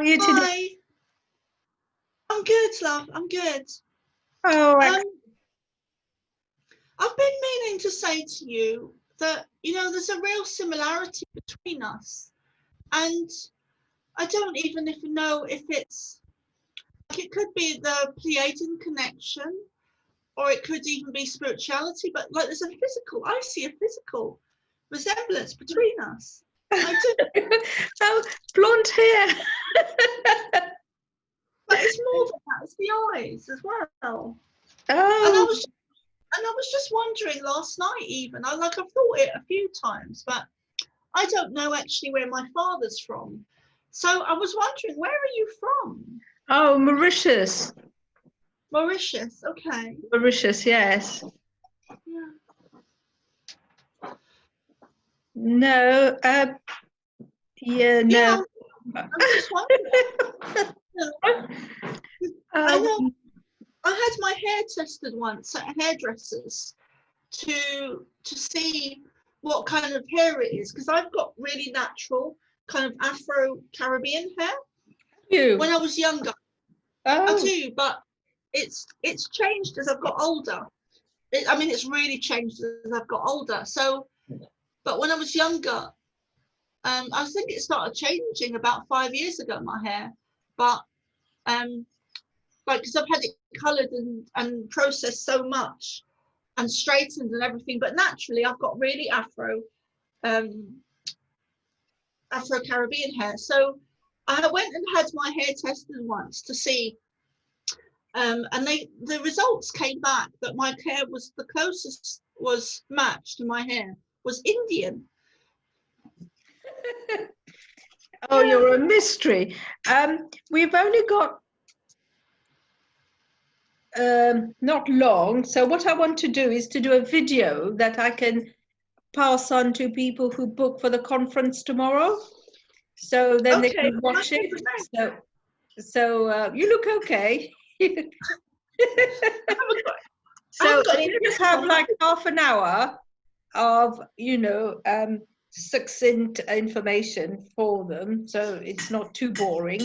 How are you today? Hi, I'm good, love. I'm good. Oh, Um, I've been meaning to say to you that, there's a real similarity between us. And I don't even know if it's like it could be the Pleiadian connection or it could even be spirituality, but like I see a physical resemblance between us. I do, oh, blonde hair. but it's more than that, it's the eyes as well. And I Oh, was just wondering last night even. I've thought it a few times, but I don't know actually where my father's from. So I was wondering, where are you from? oh, Mauritius. Mauritius. Okay. Mauritius, yes. Yeah. No, yeah, Yeah. no. I'm just wondering. I know Um, I had my hair tested once at hairdressers to see what kind of hair it is because I've got really natural kind of Afro Caribbean hair. you. When I was younger, I Oh, do, but it's changed as I've got older. It's really changed as I've got older. So, but when I was younger, I think it started changing about 5 years ago, my hair. But like because I've had it coloured and processed so much and straightened and everything. But naturally, I've got really um, Afro Caribbean hair. So I went and had my hair tested once to see. And the results came back that my hair was the closest was matched to my hair was Indian. oh, Yeah. you're a mystery. We've only got not long. So what I want to do is to do a video that I can pass on to people who book for the conference tomorrow. So then they Okay. can Well, watch it. So you look okay. I So haven't got any you just makeup have on. like half an hour of, succinct information for them, so it's not too boring.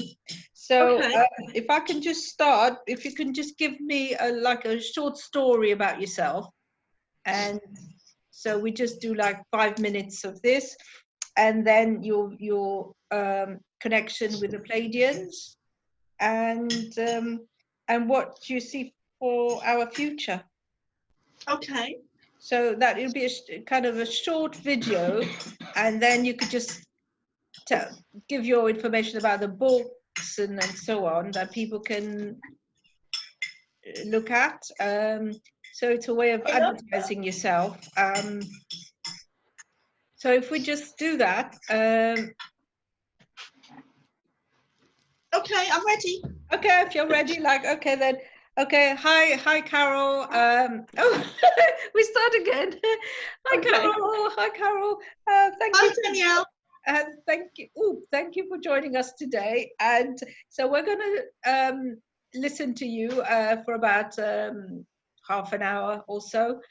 So Okay. if I can just start, if you can just give me like a short story about yourself, and so we just do like 5 minutes of this, and then your connection with the Pleidians, and what you see for our future. Okay. So that it'll be kind of a short video, and then you could just give your information about the books and so on that people can look at. So it's a way of advertising yourself. So if we just do that. Okay, I'm ready. Okay, if you're ready, like, okay, then. Okay, hi, Carol. Oh, we start again. Hi, Okay. Carol. Hi, Carol. Thank Hi, you. Danielle. And thank you. Ooh, thank you for joining us today. And so we're going to listen to you for about half an hour or so,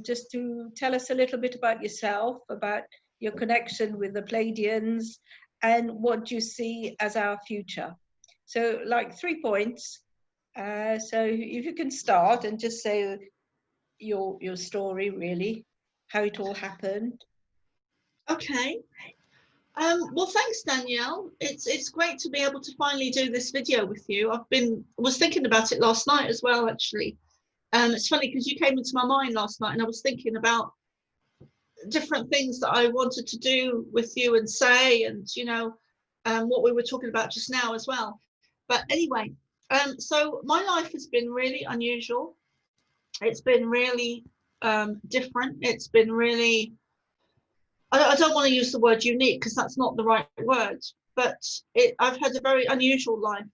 just to tell us a little bit about yourself, about your connection with the Pleidians, and what you see as our future. So, like 3 points. So, if you can start and just say your story, really, how it all happened. Okay. Well, thanks, Danielle. It's great to be able to finally do this video with you. Was thinking about it last night as well, actually. It's funny because you came into my mind last night, and I was thinking about different things that I wanted to do with you and say, and what we were talking about just now as well. But anyway, so my life has been really unusual. It's been really different. It's been really, I don't want to use the word unique because that's not the right word, but I've had a very unusual life,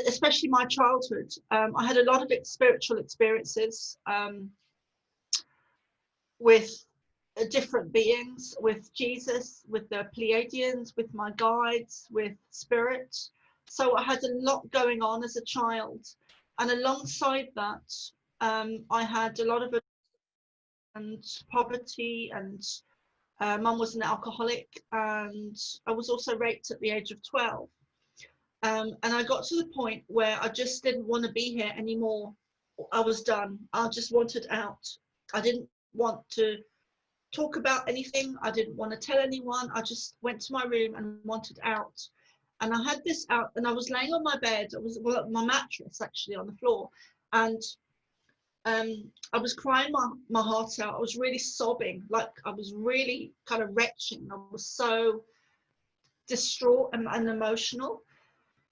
especially my childhood. I had a lot of spiritual experiences with different beings, with Jesus, with the Pleiadians, with my guides, with spirit. So I had a lot going on as a child. And alongside that, I had a lot of and poverty and Mum was an alcoholic, and I was also raped at the age of 12. And I got to the point where I just didn't want to be here anymore. I was done. I just wanted out. I didn't want to talk about anything. I didn't want to tell anyone. I just went to my room and wanted out. And I had this out, and I was laying on my bed. I was, well, my mattress actually on the floor, and I was crying my heart out. I was really sobbing, like I was really kind of retching. I was so distraught and emotional,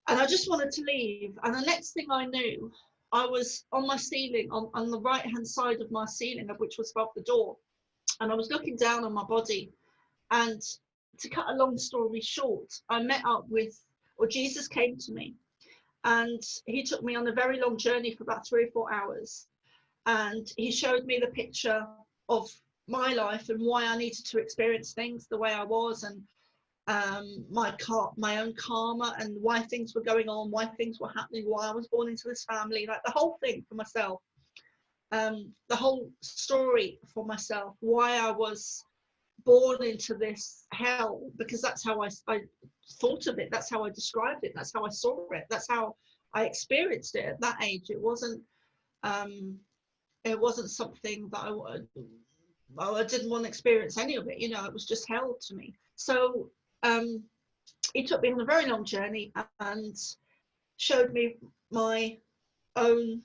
and I just wanted to leave. And the next thing I knew, I was on my ceiling, on the right hand side of my ceiling, which was above the door, and I was looking down on my body. And to cut a long story short, I met up with, or Jesus came to me, and he took me on a very long journey for about 3 or 4 hours. And he showed me the picture of my life and why I needed to experience things the way I was, and my own karma, and why things were going on, why things were happening, why I was born into this family, like the whole thing for myself, the whole story for myself, why I was born into this hell, because that's how I thought of it, that's how I described it, that's how I saw it, that's how I experienced it at that age. It wasn't something that I didn't want to experience any of it, you know. It was just hell to me. So he took me on a very long journey and showed me my own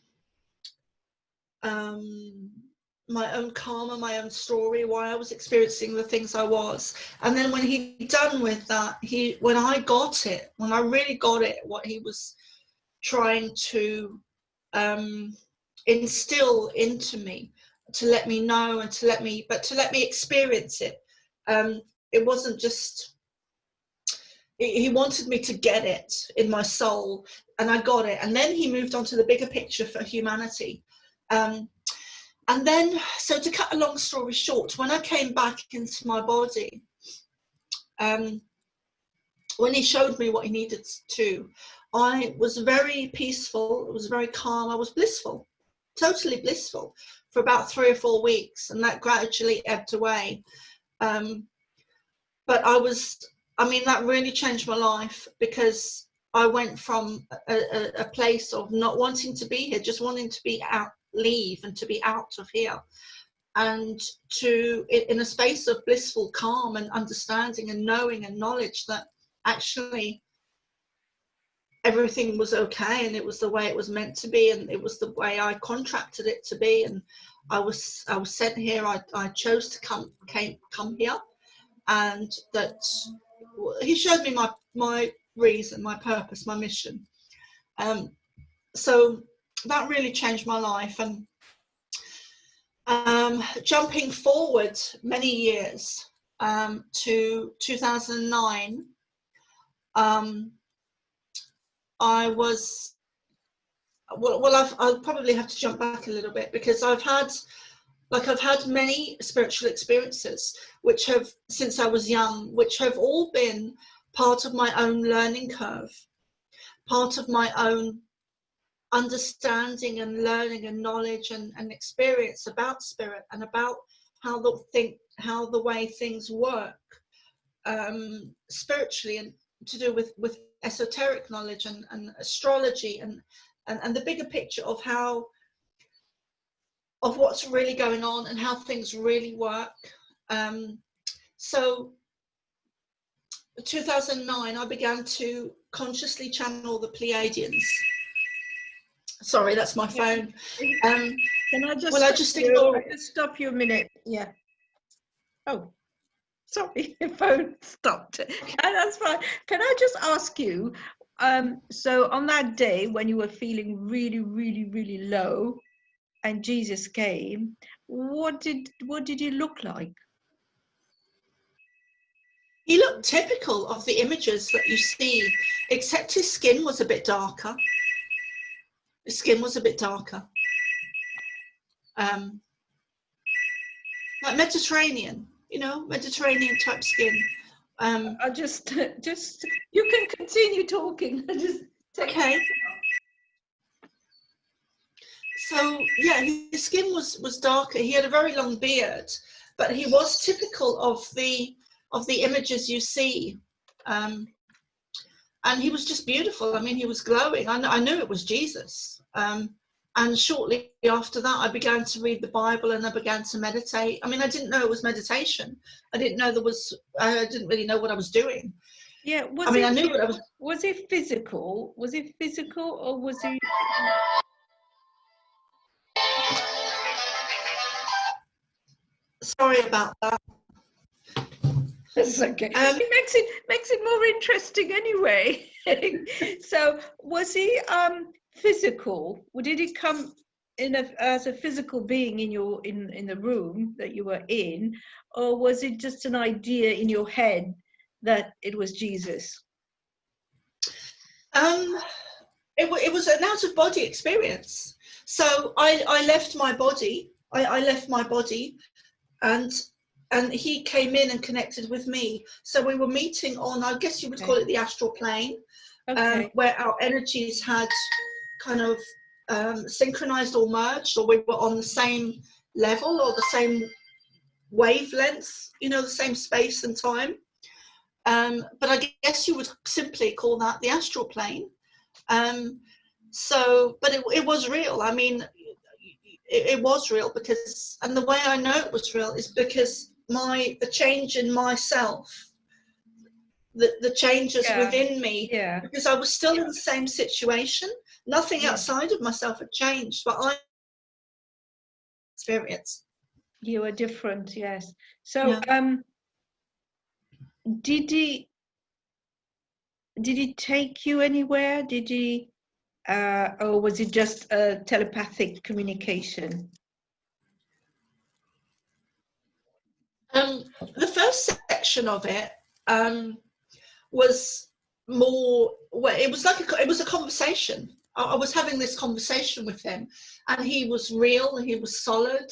karma, my own story, why I was experiencing the things I was. And then when he done with that, when I really got it, what he was trying to instill into me, to let me know, and to let me experience it. It wasn't just, he wanted me to get it in my soul, and I got it. And then he moved on to the bigger picture for humanity. And then, so to cut a long story short, when I came back into my body, when he showed me what he needed to, I was very peaceful, it was very calm, I was blissful, totally blissful for about 3 or 4 weeks, and that gradually ebbed away. But that really changed my life, because I went from a place of not wanting to be here, just wanting to be out, leave, and to be out of here, and to in a space of blissful calm and understanding and knowing and knowledge that actually everything was okay, and it was the way it was meant to be, and it was the way I contracted it to be, and I was sent here. I chose to come here, and that he showed me my reason, my purpose, my mission. So that really changed my life. And jumping forward many years to 2009, I'll probably have to jump back a little bit, because I've had many spiritual experiences, which have, since I was young, which have all been part of my own learning curve, part of my own understanding and learning and knowledge and experience about spirit, and about how the way things work spiritually, and to do with esoteric knowledge and astrology and the bigger picture of what's really going on and how things really work. So 2009, I began to consciously channel the Pleidians. Sorry, that's my phone. Can I just stop you a minute? Yeah. Oh, sorry, your phone stopped. That's fine. Can I just ask you, so on that day when you were feeling really, really, really low, and Jesus came, what did he look like? He looked typical of the images that you see, except his skin was a bit darker. His skin was a bit darker. Like Mediterranean, Mediterranean type skin. I just you can continue talking. Okay. So yeah, his skin was darker. He had a very long beard, but he was typical of the images you see. And he was just beautiful. I mean, he was glowing. I knew it was Jesus. And shortly after that, I began to read the Bible and I began to meditate. I mean, I didn't know it was meditation. I didn't know I didn't really know what I was doing. Yeah. I mean, I knew what I was. Was it physical? Was it physical, or was it? Sorry about that. It's okay. It makes it more interesting anyway. So was he physical? Or did he come in as a physical being in the room that you were in, or was it just an idea in your head that it was Jesus? It was an out of body experience. So I left my body. I left my body, and he came in and connected with me. So we were meeting on, I guess you would call it the astral plane, where our energies had kind of synchronized or merged, or we were on the same level or the same wavelength, the same space and time. But I guess you would simply call that the astral plane. But it was real. I mean, it was real because, and the way I know it was real is because the change in myself, the changes within me, because I was still in the same situation. Nothing outside of myself had changed, but I experienced. You were different, yes. So did he take you anywhere? Did he or was it just a telepathic communication? The first section of it was more, well, it was a conversation. I was having this conversation with him, and he was real, he was solid,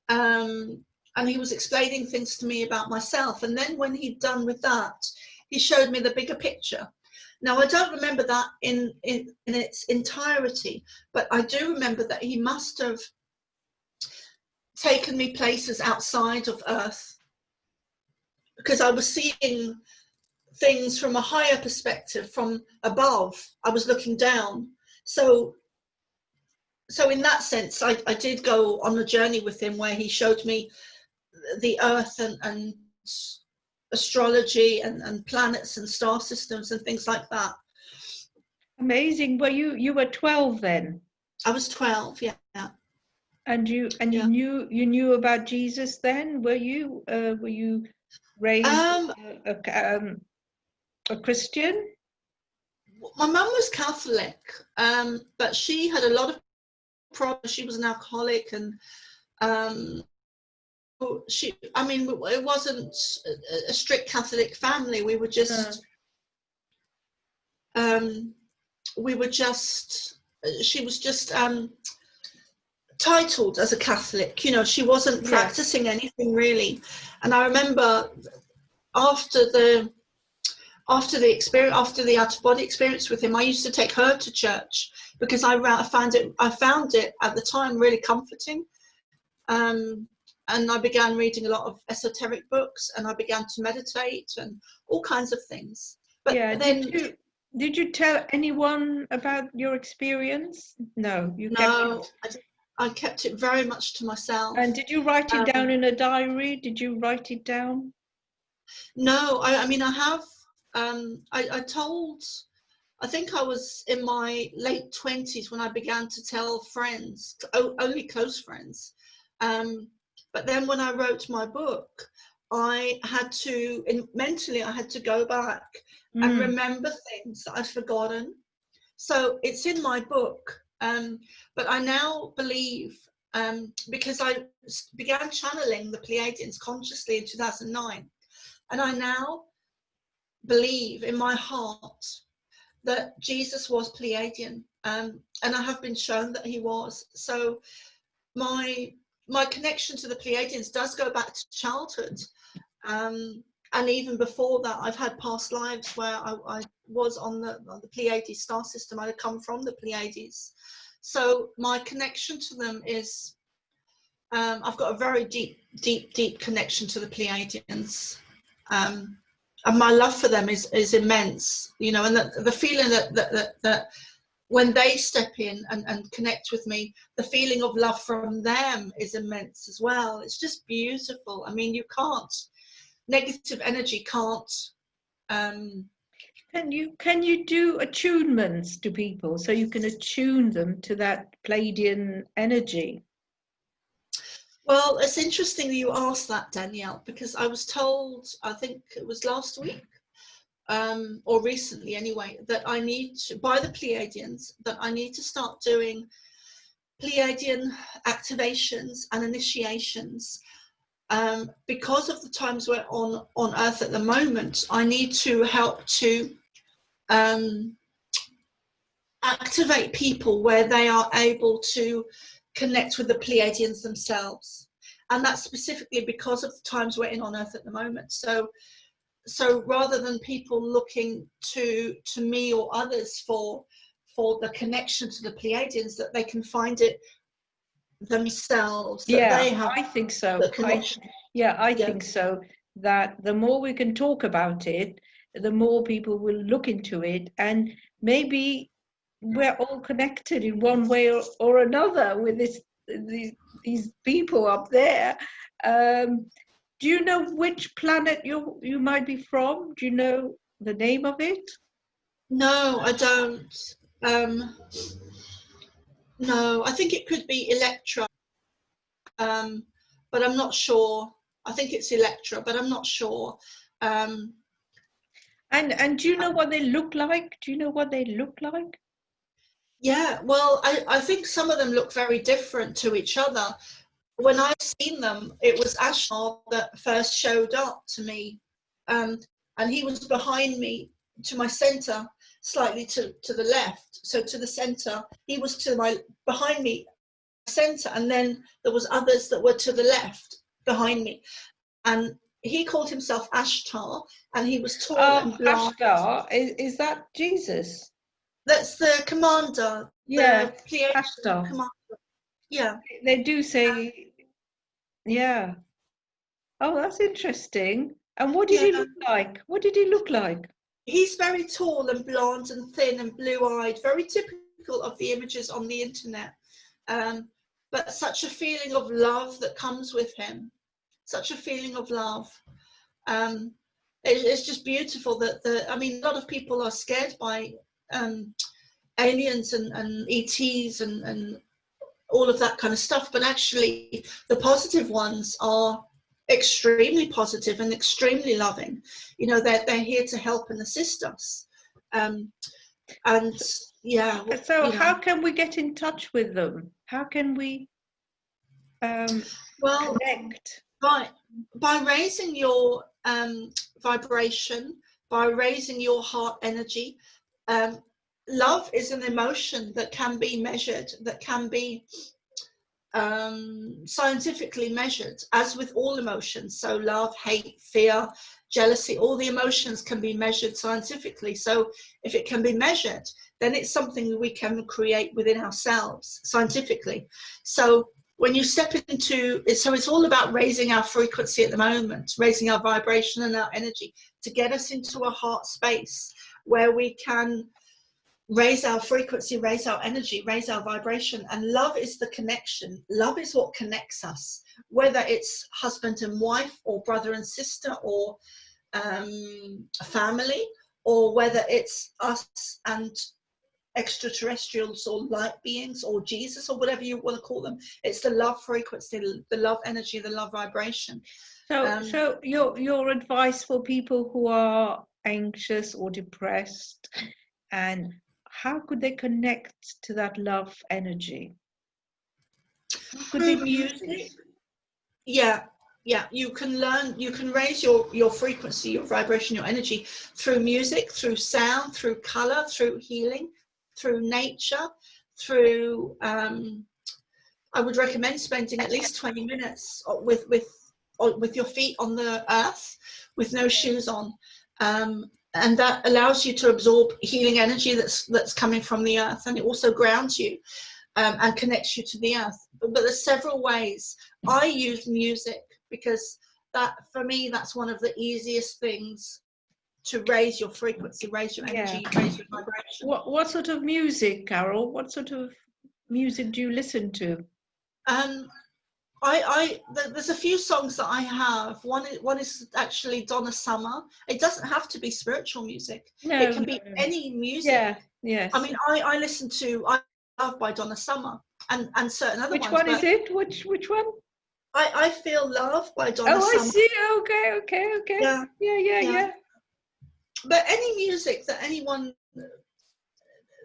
and he was explaining things to me about myself. And then when he'd done with that, he showed me the bigger picture. Now, I don't remember that in its entirety, but I do remember that he must have taken me places outside of Earth, because I was seeing things from a higher perspective, from above. I was looking down. So in that sense, I did go on a journey with him where he showed me the Earth and astrology and planets and star systems and things like that. Amazing. Well, you were 12 then? I was 12, yeah. And you knew about Jesus then? Were you raised a Christian? My mum was Catholic, but she had a lot of problems. She was an alcoholic, and it wasn't a strict Catholic family. We were just she was just titled as a Catholic. She wasn't practicing anything really. And I remember after the out of body experience with him, I used to take her to church because I found it at the time really comforting. And I began reading a lot of esoteric books, and I began to meditate and all kinds of things. But then, did you tell anyone about your experience? No, I kept it very much to myself. And did you write it down in a diary? Did you write it down? No, I mean, I have. I think I was in my late 20s when I began to tell friends, only close friends. But then when I wrote my book, mentally I had to go back and remember things that I'd forgotten. So it's in my book. But I now believe, because I began channeling the Pleidians consciously in 2009, and I now believe in my heart that Jesus was Pleiadian, and I have been shown that he was. So my connection to the Pleiadians does go back to childhood, and even before that, I've had past lives where I was on the Pleiades star system. I had come from the Pleiades, so my connection to them is I've got a very deep connection to the Pleiadians. And my love for them is immense, you know, and the feeling that when they step in and connect with me, the feeling of love from them is immense as well. It's just beautiful. I mean, negative energy can't. Can you do attunements to people so you can attune them to that Pleiadian energy? Well, it's interesting that you asked that, Danielle, because I was told, I think it was last week, or recently anyway, that I need to, by the Pleiadians, that I need to start doing Pleiadian activations and initiations. Because of the times we're on Earth at the moment, I need to help to activate people where they are able to connect with the Pleiadians themselves. And that's specifically because of the times we're in on Earth at the moment. So rather than people looking to me or others for the connection to the Pleiadians, that they can find it themselves. That they have I think so. the connection. I think so. That the more we can talk about it, the more people will look into it, and maybe we're all connected in one way or another with these people up there. Do you know which planet you might be from? Do you know the name of it? No, I don't. No, I think it could be Electra, but I'm not sure. I think it's Electra, but I'm not sure. And do you know what they look like? Do you know what they look like? Yeah, well, I think some of them look very different to each other. When I've seen them, it was Ashtar that first showed up to me, and he was behind me to my center, slightly to the left. So to the center, he was behind me, center, and then there was others that were to the left behind me, and he called himself Ashtar, and he was tall and blonde. Ashtar, is that Jesus? That's the commander. Yeah, the Ashtar. commander. Yeah, they do say, yeah. Oh, that's interesting. And what did he look like? What did he look like? He's very tall and blonde and thin and blue-eyed, very typical of the images on the internet. But such a feeling of love that comes with him, such a feeling of love. It's just beautiful that I mean, a lot of people are scared by aliens and ETs and all of that kind of stuff, but actually the positive ones are extremely positive and extremely loving. You know, they're here to help and assist us. And yeah. So how can we get in touch with them? How can we connect? By raising your vibration, by raising your heart energy. Love is an emotion that can be measured, that can be scientifically measured, as with all emotions. So love, hate, fear, jealousy, all the emotions can be measured scientifically. So if it can be measured, then it's something we can create within ourselves scientifically. So when you step into it, so it's all about raising our frequency at the moment, raising our vibration and our energy to get us into a heart space where we can raise our frequency, raise our energy, raise our vibration. And love is the connection. Love is what connects us, whether it's husband and wife or brother and sister or family, or whether it's us and extraterrestrials or light beings or Jesus or whatever you want to call them. It's the love frequency, the love energy, the love vibration. So your advice for people who are anxious or depressed, and how could they connect to that love energy? Through music. Yeah, you can raise your frequency, your vibration, your energy through music, through sound, through color, through healing, through nature, through I would recommend spending at least 20 minutes with your feet on the earth with no shoes on, and that allows you to absorb healing energy that's coming from the earth, and it also grounds you. and connects you to the earth. But there's several ways. I use music because that, for me, that's one of the easiest things to raise your frequency, raise your energy, raise your vibration. What sort of music, Carol? What sort of music do you listen to? There's a few songs that I have. One is actually Donna Summer. It doesn't have to be spiritual music. No, it can be any music. Yeah, yes. I mean, I listen to I Love by Donna Summer and certain other ones. Which one is it? Which one? I Feel Love by Donna Summer. Oh, I see. Okay. Yeah. But any music that anyone,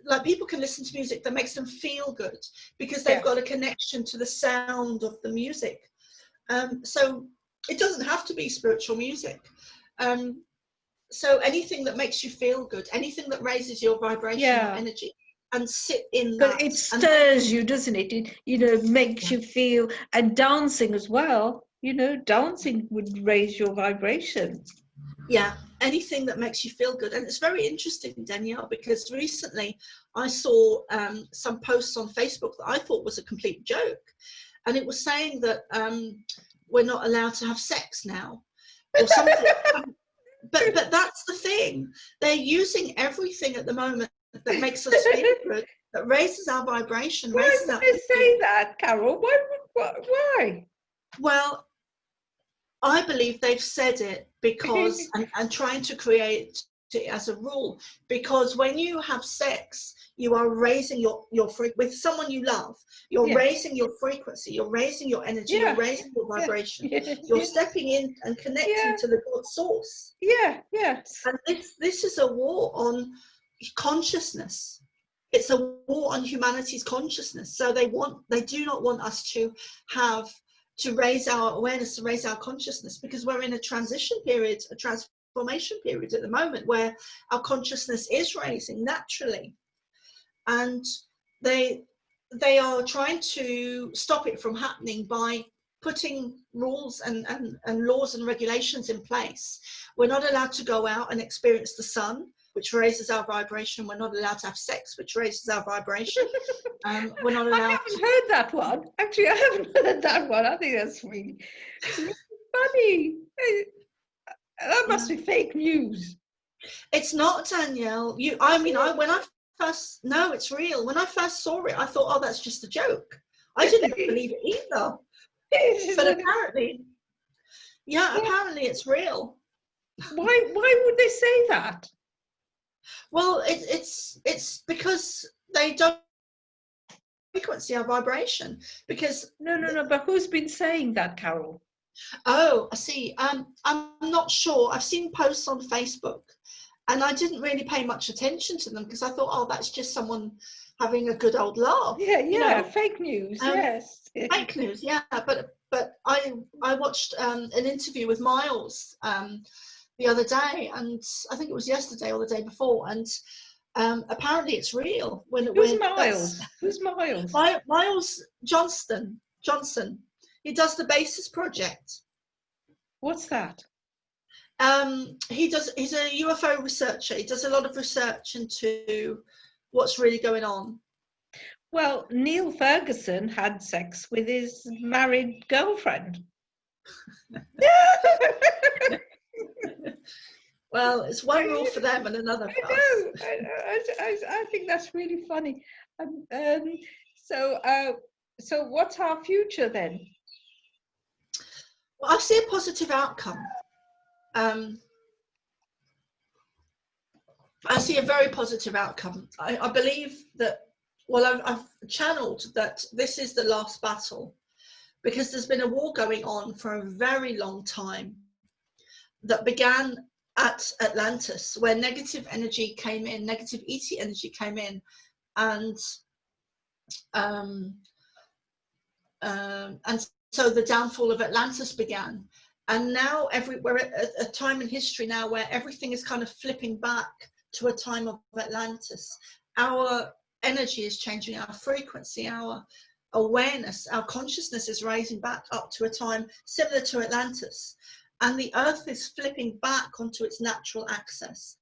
like, people can listen to music that makes them feel good because they've got a connection to the sound of the music. So it doesn't have to be spiritual music. So anything that makes you feel good, anything that raises your vibration or energy, and sit in that. But it stirs you, doesn't it? It makes you feel, and dancing as well. Dancing would raise your vibration. Yeah, anything that makes you feel good. And it's very interesting, Danielle, because recently I saw some posts on Facebook that I thought was a complete joke. And it was saying that we're not allowed to have sex now. Or something. But that's the thing. They're using everything at the moment that makes us feel good, that raises our vibration. Why would they say that, Carol? Why? Well, I believe they've said it because, and trying to create it as a rule, because when you have sex, you are raising your with someone you love, you're raising your frequency, you're raising your energy, you're raising your vibration, you're stepping in and connecting to the God source. Yes. And this is a war on consciousness. It's a war on humanity's consciousness. So they do not want us to raise our awareness, to raise our consciousness, because we're in a transition period, a transformation period at the moment where our consciousness is raising naturally. And they are trying to stop it from happening by putting rules and laws and regulations in place. We're not allowed to go out and experience the sun, which raises our vibration. We're not allowed to have sex, which raises our vibration. We're not allowed. I haven't heard that one. Actually, I haven't heard that one. I think that's really funny. That must be fake news. It's not, Danielle. No, it's real. When I first saw it, I thought, oh, that's just a joke. I didn't believe it either. But apparently it's real. Why would they say that? Well, it's because they don't frequency or vibration. Because no. But who's been saying that, Carol? Oh, I see. I'm not sure. I've seen posts on Facebook, and I didn't really pay much attention to them because I thought, oh, that's just someone having a good old laugh. Yeah. Fake news. Yes. Fake news. Yeah. But I watched an interview with Miles the other day, and I think it was yesterday or the day before, and apparently it's real. Who's Miles? Who's Miles? Miles Johnson. He does the Basis Project. What's that? He's a UFO researcher. He does a lot of research into what's really going on. Well, Neil Ferguson had sex with his married girlfriend. Well, it's one rule for them and another for us. I think that's really funny. So what's our future then? Well, I see a positive outcome. I see a very positive outcome. I believe that, well, I've channeled that this is the last battle, because there's been a war going on for a very long time that began at Atlantis, where negative energy came in, negative ET energy came in, and so the downfall of Atlantis began. And now we're at a time in history now where everything is kind of flipping back to a time of Atlantis. Our energy is changing, our frequency, our awareness, our consciousness is rising back up to a time similar to Atlantis. And the earth is flipping back onto its natural axis.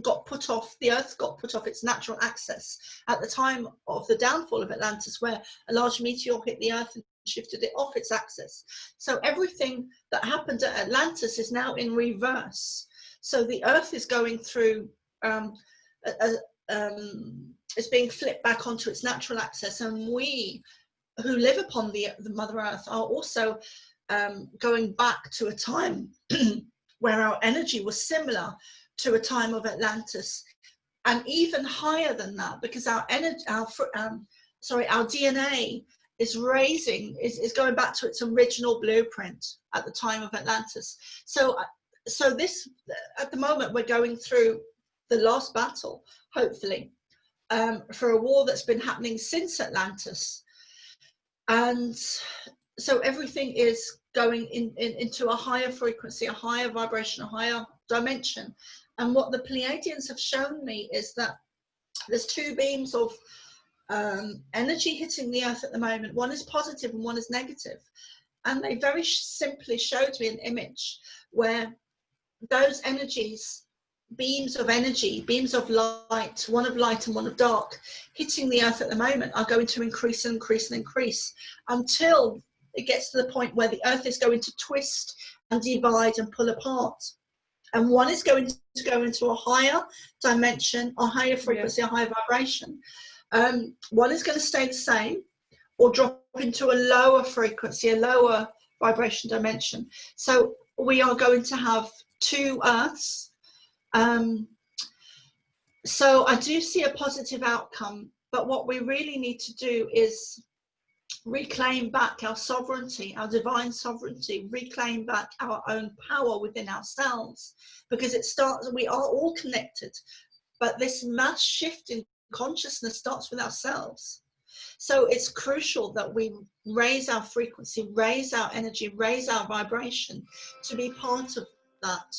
got put off, the Earth got put off its natural axis at the time of the downfall of Atlantis, where a large meteor hit the Earth and shifted it off its axis. So everything that happened at Atlantis is now in reverse. So the Earth is going through, it's being flipped back onto its natural axis, and we who live upon the Mother Earth are also going back to a time where our energy was similar to a time of Atlantis, and even higher than that, because our energy, our DNA is going back to its original blueprint at the time of Atlantis. So this, at the moment, we're going through the last battle, hopefully, for a war that's been happening since Atlantis. And so everything is going into a higher frequency, a higher vibration, a higher dimension. And what the Pleiadians have shown me is that there's two beams of energy hitting the Earth at the moment. One is positive and one is negative. And they very simply showed me an image where those energies, beams of energy, beams of light, one of light and one of dark, hitting the Earth at the moment are going to increase and increase and increase until it gets to the point where the Earth is going to twist and divide and pull apart. And one is going to go into a higher dimension, a higher frequency, a higher vibration. One is going to stay the same or drop into a lower frequency, a lower vibration dimension. So we are going to have two Earths. So I do see a positive outcome, but what we really need to do is reclaim back our sovereignty, our divine sovereignty, reclaim back our own power within ourselves, because it starts, we are all connected, but this mass shift in consciousness starts with ourselves. So it's crucial that we raise our frequency, raise our energy, raise our vibration to be part of that,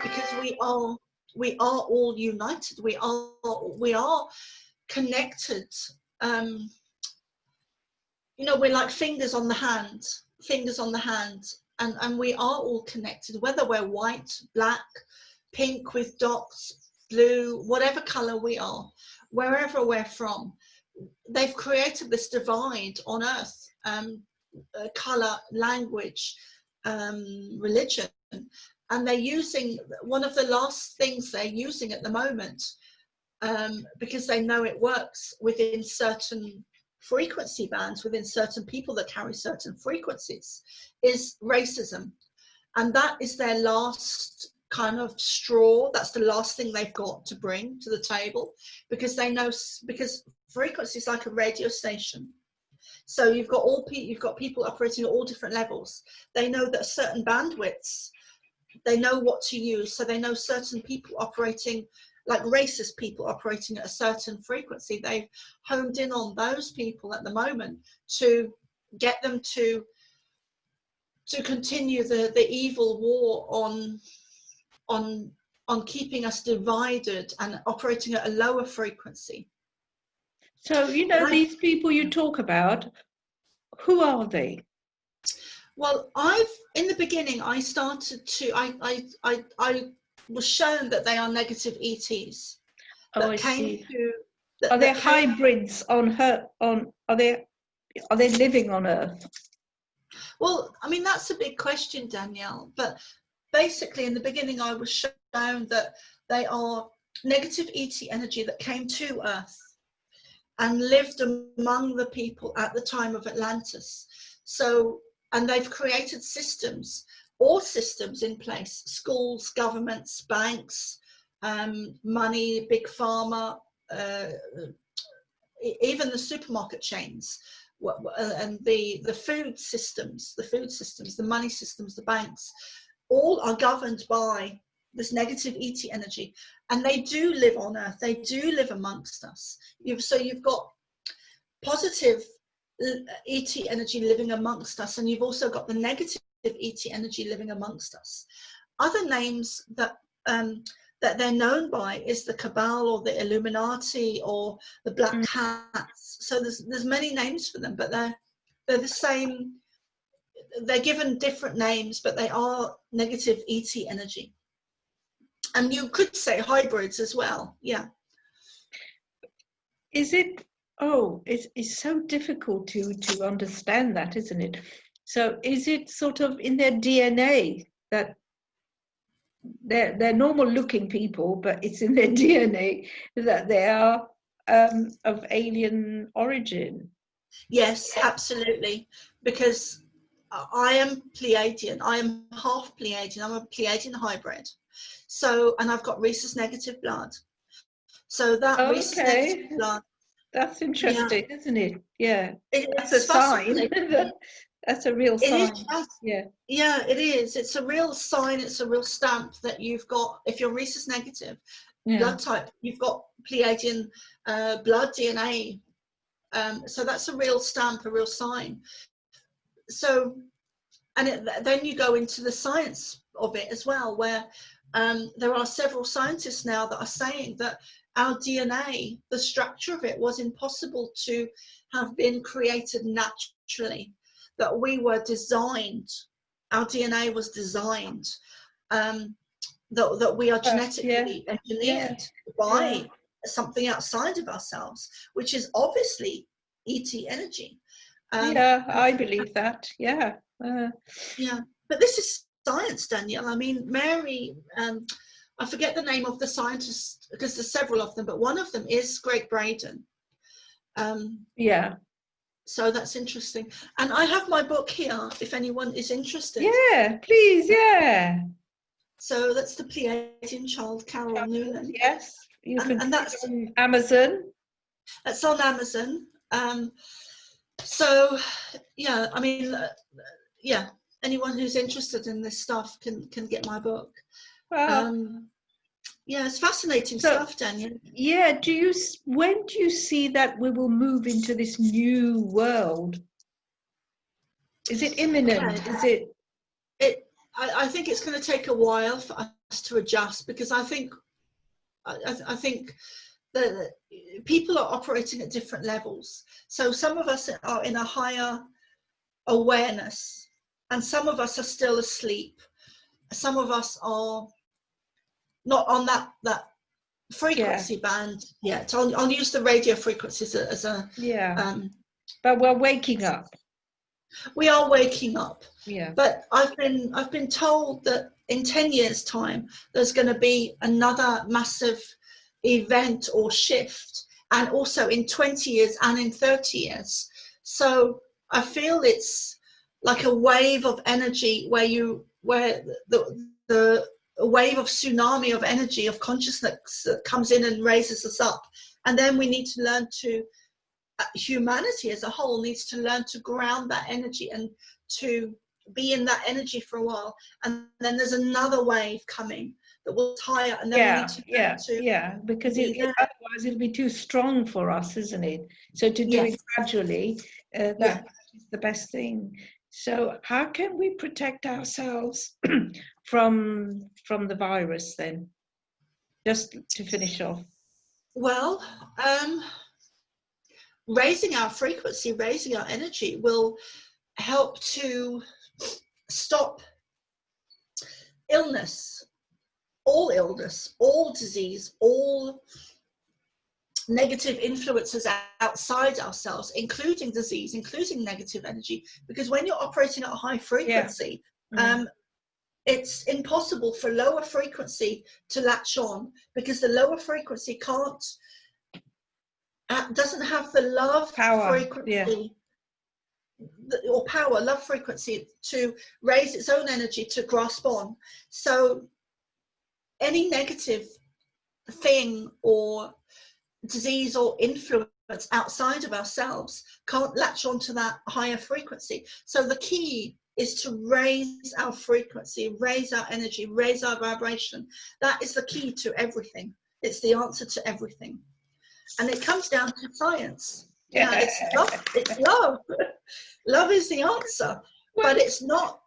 because we are all united, we are connected. You know, we're like fingers on the hand, and we are all connected, whether we're white, black, pink with dots, blue, whatever color we are, wherever we're from. They've created this divide on Earth, color, language, religion, and they're using, one of the last things they're using at the moment, because they know it works within certain frequency bands, within certain people that carry certain frequencies, is racism. And that is their last kind of straw. That's the last thing they've got to bring to the table, because they know, because frequency is like a radio station. So you've got people operating at all different levels. They know that certain bandwidths, they know what to use. So they know certain people operating, like racist people operating at a certain frequency. They've homed in on those people at the moment to get them to continue the evil war on keeping us divided and operating at a lower frequency. So, you know, these people you talk about, who are they? Well, in the beginning, I started to, I was shown that they are negative ETs. Oh, I see. Are they hybrids on her? Are they living on Earth? Well, I mean, that's a big question, Danielle. But basically, in the beginning, I was shown that they are negative ET energy that came to Earth and lived among the people at the time of Atlantis. So, and they've created systems, all systems in place: schools, governments, banks, money, big pharma, even the supermarket chains, and the food systems, the money systems, the banks, all are governed by this negative ET energy. And they do live on Earth, they do live amongst us. So you've got positive ET energy living amongst us, and you've also got the negative ET energy living amongst us. Other names that that they're known by is the Cabal or the Illuminati or the Black Hats. So there's many names for them, but they're the same. They're given different names, but they are negative ET energy. And you could say hybrids as well. Yeah. Is it? Oh, it's so difficult to understand that, isn't it? So is it sort of in their DNA that they're normal looking people, but it's in their DNA that they are of alien origin? Yes, absolutely. Because I am Pleiadian. I am half Pleiadian. I'm a Pleiadian hybrid. So, and I've got rhesus negative blood. So that rhesus negative Okay, blood, that's yeah, interesting, isn't it? Yeah, that's a it's sign. fascinating. That's a real It is, sign. Yeah. yeah, it is. It's a real sign. It's a real stamp that you've got. If you're rhesus negative Yeah. blood type, you've got Pleiadian blood DNA. So that's a real stamp, a real sign. So, and then you go into the science of it as well, where there are several scientists now that are saying that our DNA, the structure of it, was impossible to have been created naturally, that we were designed, our DNA was designed, that we are Yeah. genetically Yeah. engineered by something outside of ourselves, which is obviously ET energy. Yeah, I believe that. Yeah. Yeah, but this is science, Danielle. I mean, Mary, I forget the name of the scientist because there's several of them, but one of them is Great Braden. Yeah. So that's interesting. And I have my book here if anyone is interested. Yeah, please. Yeah. So that's the Pleiadian Child, Carol Noonan. Yes. You can And get it on Amazon. that's on Amazon. So, yeah, I mean, yeah, anyone who's interested in this stuff can get my book. Well, Yeah, it's fascinating stuff, Daniel. Yeah, when do you see that we will move into this new world? Is it imminent? Yeah, Is it? I think it's going to take a while for us to adjust because I think that people are operating at different levels. So some of us are in a higher awareness, and some of us are still asleep. Some of us are not on that frequency band yet. I'll use the radio frequencies as a but we're waking up. We are waking up. Yeah. But I've been told that in 10 years' time there's going to be another massive event or shift, and also in 20 years and in 30 years. So I feel it's like a wave of energy where the a wave of tsunami of energy of consciousness that comes in and raises us up, and then we need to learn to humanity as a whole needs to learn to ground that energy and to be in that energy for a while, and then there's another wave coming that will tire, and then we need to learn to because otherwise it'll be too strong for us, isn't it? So to do it gradually, that is the best thing. So how can we protect ourselves from the virus then? Just to finish off. Well, raising our frequency, raising our energy will help to stop illness, all disease, all negative influences outside ourselves, including disease, including negative energy. Because when you're operating at a high frequency, it's impossible for lower frequency to latch on, because the lower frequency doesn't have the love frequency or power, love frequency to raise its own energy to grasp on. So any negative thing or disease or influence outside of ourselves can't latch onto that higher frequency. So the key is to raise our frequency, raise our energy, raise our vibration. That is the key to everything. It's the answer to everything. And it comes down to science. Yeah, it's love. It's love. Love is the answer. But it's not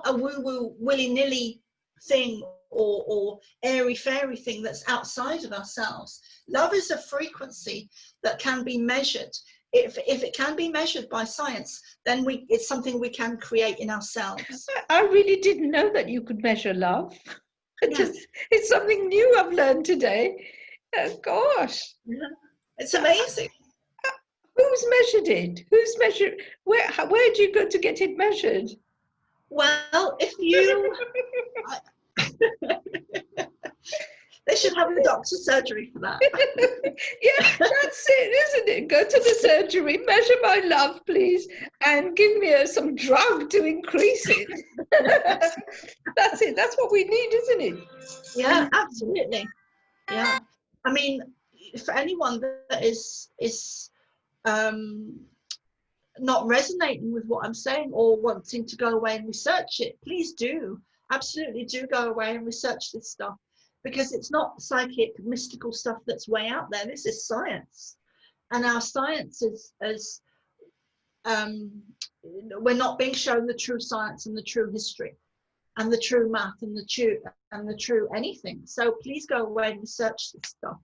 a woo-woo willy-nilly thing or airy-fairy thing that's outside of ourselves. Love is a frequency that can be measured. If it can be measured by science, then it's something we can create in ourselves. I really didn't know that you could measure love. It's something new I've learned today. Oh, gosh. Yeah. It's amazing. Who's measured it? Who's measured? Where do you go to get it measured? Well, if you, they should have a doctor's surgery for that. Yeah, that's it, isn't it? Go to the surgery, measure my love, please, and give me some drug to increase it. That's it. That's what we need, isn't it? Yeah, absolutely. Yeah. I mean, for anyone that is not resonating with what I'm saying or wanting to go away and research it, please do. Absolutely do go away and research this stuff, because it's not psychic, mystical stuff that's way out there. This is science. And our science is we're not being shown the true science and the true history and the true math and the true anything. So please go away and research this stuff.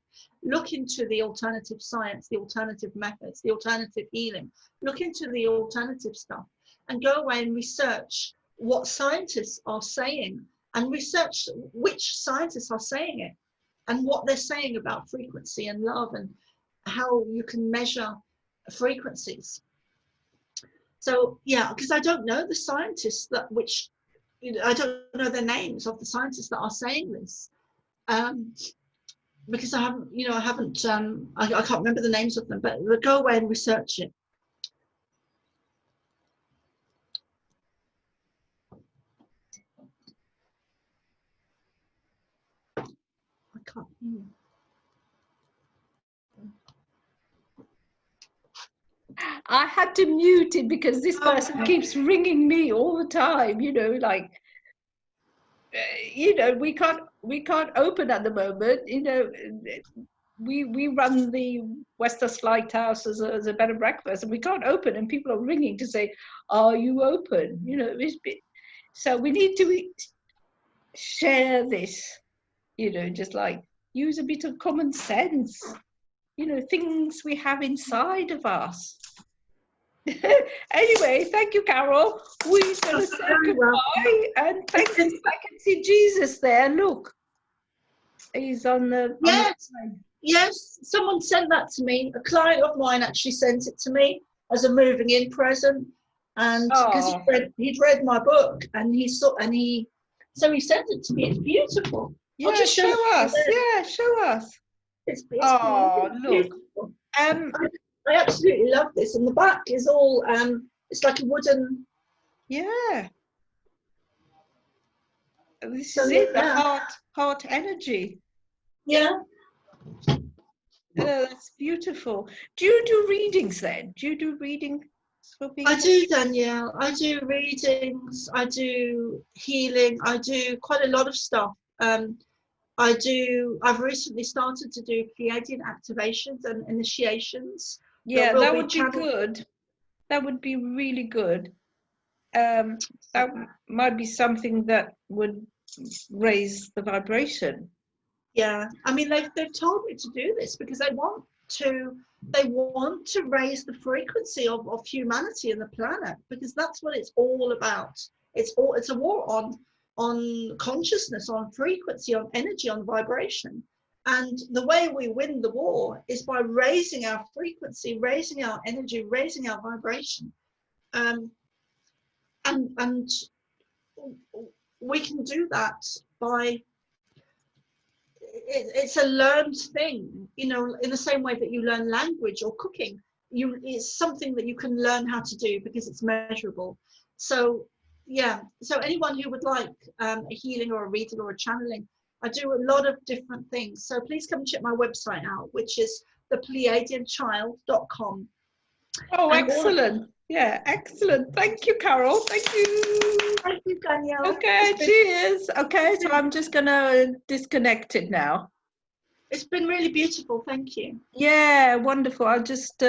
Look into the alternative science, the alternative methods, the alternative healing. Look into the alternative stuff and go away and research what scientists are saying, and research which scientists are saying it and what they're saying about frequency and love and how you can measure frequencies. So yeah, because I don't know the scientists I don't know the names of the scientists that are saying this, because I can't remember the names of them, but go away and research it. I can't hear. I had to mute it because this person keeps ringing me all the time, like, we can't open at the moment, we run the Westeros Lighthouse as a bed and breakfast, and we can't open, and people are ringing to say, are you open? So we need to share this, just like use a bit of common sense, things we have inside of us. Anyway, thank you, Carol. We're going to say goodbye, and thank you. I can see Jesus there. Look, he's on the. Yes, someone sent that to me. A client of mine actually sent it to me as a moving in present, and because he'd read my book, and he sent it to me. It's beautiful. Yeah, just show us. Yeah, show us. It's look. Beautiful. I absolutely love this, and the back is all it's like a wooden. Yeah. This is it. The heart energy. Yeah. That's beautiful. Do you do readings then? Do you do readings for people? I do, Danielle. I do readings. I do healing. I do quite a lot of stuff. I've recently started to do Pleidian activations and initiations. Yeah, that would be good. That would be really good. That might be something that would raise the vibration. Yeah, I mean they've told me to do this because they want to raise the frequency of humanity and the planet, because that's what it's all about. It's a war on consciousness, on frequency, on energy, on vibration. And the way we win the war is by raising our frequency, raising our energy, raising our vibration. And we can do that by, it's a learned thing, in the same way that you learn language or cooking. It's something that you can learn how to do because it's measurable. So yeah, so anyone who would like a healing or a reading or a channeling, I do a lot of different things. So please come check my website out, which is thepleidianchild.com. Oh, excellent. Yeah, excellent. Thank you, Carol. Thank you. Thank you, Danielle. Okay, cheers. Okay, so I'm just going to disconnect it now. It's been really beautiful. Thank you. Yeah, wonderful. I'll just